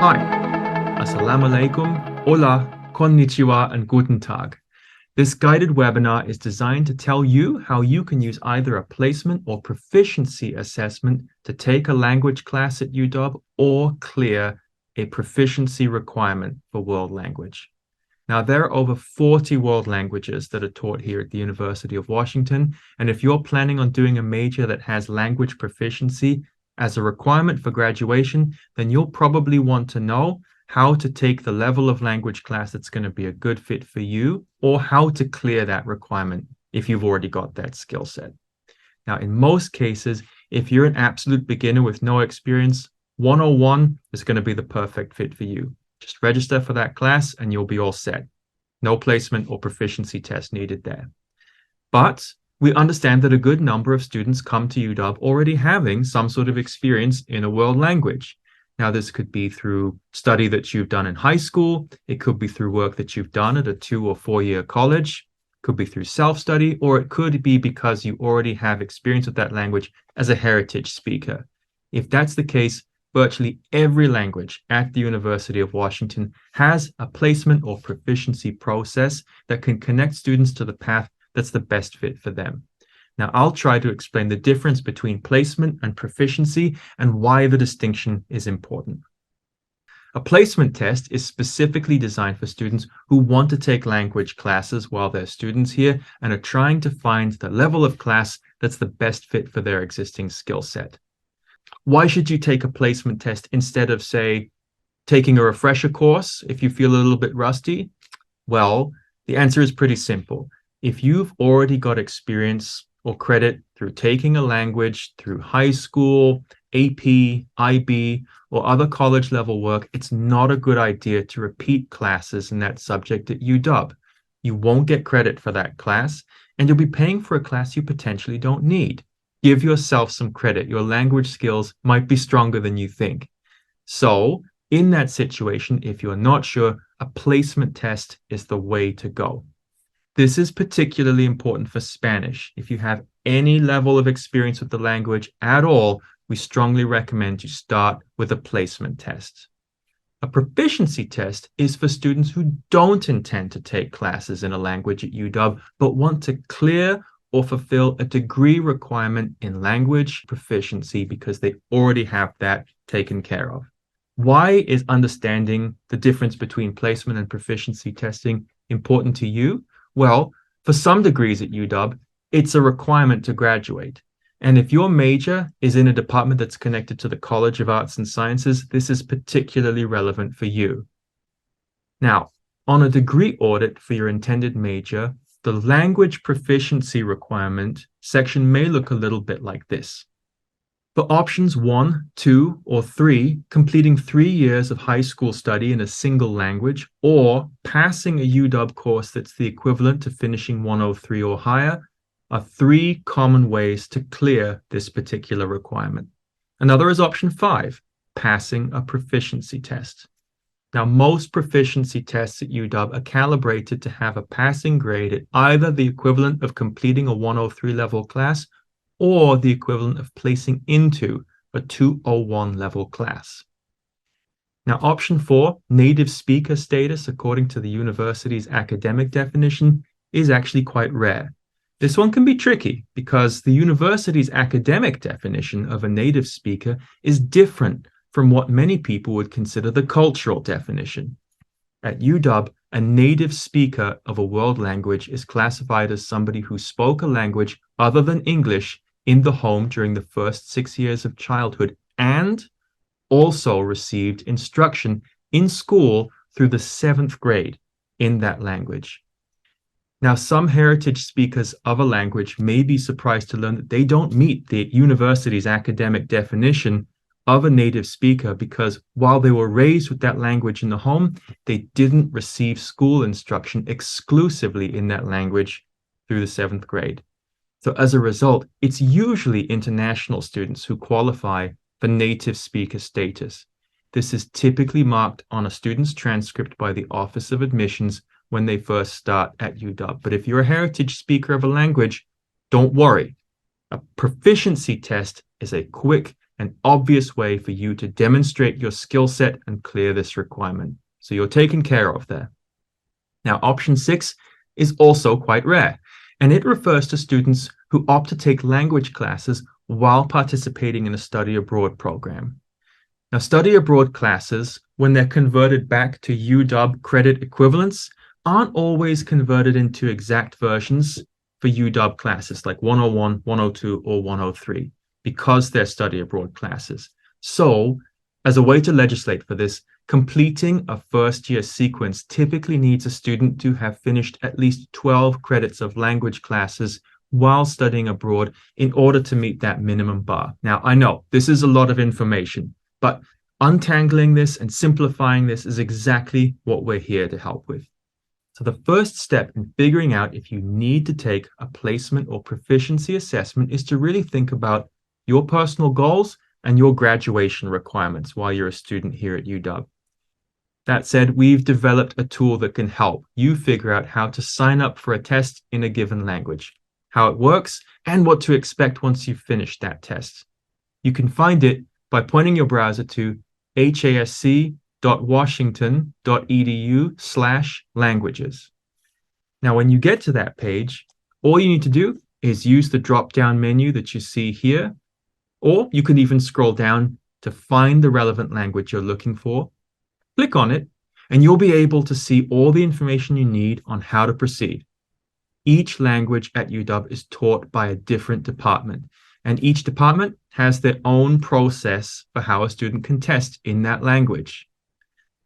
Hi, Assalamu alaikum, hola, konnichiwa, and guten tag. This guided webinar is designed to tell you how you can use either a placement or proficiency assessment to take a language class at UW or clear a proficiency requirement for world language. Now, there are over 40 world languages that are taught here at the University of Washington, and if you're planning on doing a major that has language proficiency as a requirement for graduation, then you'll probably want to know how to take the level of language class that's going to be a good fit for you, or how to clear that requirement if you've already got that skill set. Now, in most cases, if you're an absolute beginner with no experience, 101 is going to be the perfect fit for you. Just register for that class and you'll be all set. No placement or proficiency test needed there. But we understand that a good number of students come to UW already having some sort of experience in a world language. Now, this could be through study that you've done in high school. It could be through work that you've done at a 2 or 4 year college. It could be through self-study, or it could be because you already have experience with that language as a heritage speaker. If that's the case, virtually every language at the University of Washington has a placement or proficiency process that can connect students to the path that's the best fit for them. Now, I'll try to explain the difference between placement and proficiency and why the distinction is important. A placement test is specifically designed for students who want to take language classes while they're students here and are trying to find the level of class that's the best fit for their existing skill set. Why should you take a placement test instead of, say, taking a refresher course if you feel a little bit rusty? Well, the answer is pretty simple. If you've already got experience or credit through taking a language through high school, AP, IB, or other college level work, it's not a good idea to repeat classes in that subject at UW. You won't get credit for that class, and you'll be paying for a class you potentially don't need. Give yourself some credit. Your language skills might be stronger than you think. So in that situation, if you're not sure, a placement test is the way to go. This is particularly important for Spanish. If you have any level of experience with the language at all, we strongly recommend you start with a placement test. A proficiency test is for students who don't intend to take classes in a language at UW, but want to clear or fulfill a degree requirement in language proficiency because they already have that taken care of. Why is understanding the difference between placement and proficiency testing important to you? Well, for some degrees at UW, it's a requirement to graduate. And if your major is in a department that's connected to the College of Arts and Sciences, this is particularly relevant for you. Now, on a degree audit for your intended major, the language proficiency requirement section may look a little bit like this. For options 1, 2, or 3, completing 3 years of high school study in a single language or passing a UW course that's the equivalent to finishing 103 or higher are 3 common ways to clear this particular requirement. Another is option 5, passing a proficiency test. Now, most proficiency tests at UW are calibrated to have a passing grade at either the equivalent of completing a 103 level class or the equivalent of placing into a 201 level class. Now, option 4, native speaker status, according to the university's academic definition, is actually quite rare. This one can be tricky because the university's academic definition of a native speaker is different from what many people would consider the cultural definition. At UW, a native speaker of a world language is classified as somebody who spoke a language other than English in the home during the first 6 years of childhood and also received instruction in school through the 7th grade in that language. Now, some heritage speakers of a language may be surprised to learn that they don't meet the university's academic definition of a native speaker because while they were raised with that language in the home, they didn't receive school instruction exclusively in that language through the 7th grade. So as a result, it's usually international students who qualify for native speaker status. This is typically marked on a student's transcript by the Office of Admissions when they first start at UW. But if you're a heritage speaker of a language, don't worry. A proficiency test is a quick an obvious way for you to demonstrate your skill set and clear this requirement. So you're taken care of there. Now, option 6 is also quite rare, and it refers to students who opt to take language classes while participating in a study abroad program. Now, study abroad classes, when they're converted back to UW credit equivalents, aren't always converted into exact versions for UW classes like 101, 102, or 103 because they're study abroad classes. So, as a way to legislate for this, completing a first-year sequence typically needs a student to have finished at least 12 credits of language classes while studying abroad in order to meet that minimum bar. Now, I know this is a lot of information, but untangling this and simplifying this is exactly what we're here to help with. So the first step in figuring out if you need to take a placement or proficiency assessment is to really think about your personal goals and your graduation requirements while you're a student here at UW. That said, we've developed a tool that can help you figure out how to sign up for a test in a given language, how it works, and what to expect once you've finished that test. You can find it by pointing your browser to hasc.washington.edu/languages. Now, when you get to that page, all you need to do is use the drop-down menu that you see here, or you can even scroll down to find the relevant language you're looking for. Click on it, and you'll be able to see all the information you need on how to proceed. Each language at UW is taught by a different department, and each department has their own process for how a student can test in that language.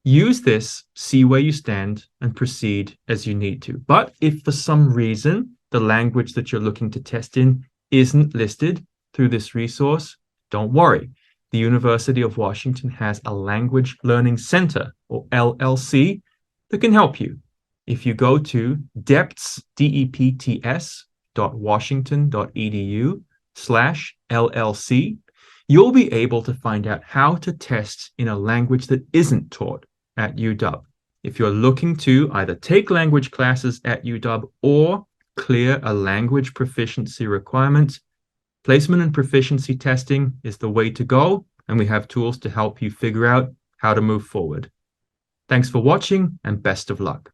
Use this, see where you stand, and proceed as you need to. But if for some reason the language that you're looking to test in isn't listed through this resource, don't worry. The University of Washington has a Language Learning Center, or LLC, that can help you. If you go to depts.washington.edu/LLC, you'll be able to find out how to test in a language that isn't taught at UW. If you're looking to either take language classes at UW or clear a language proficiency requirement, placement and proficiency testing is the way to go, and we have tools to help you figure out how to move forward. Thanks for watching, and best of luck.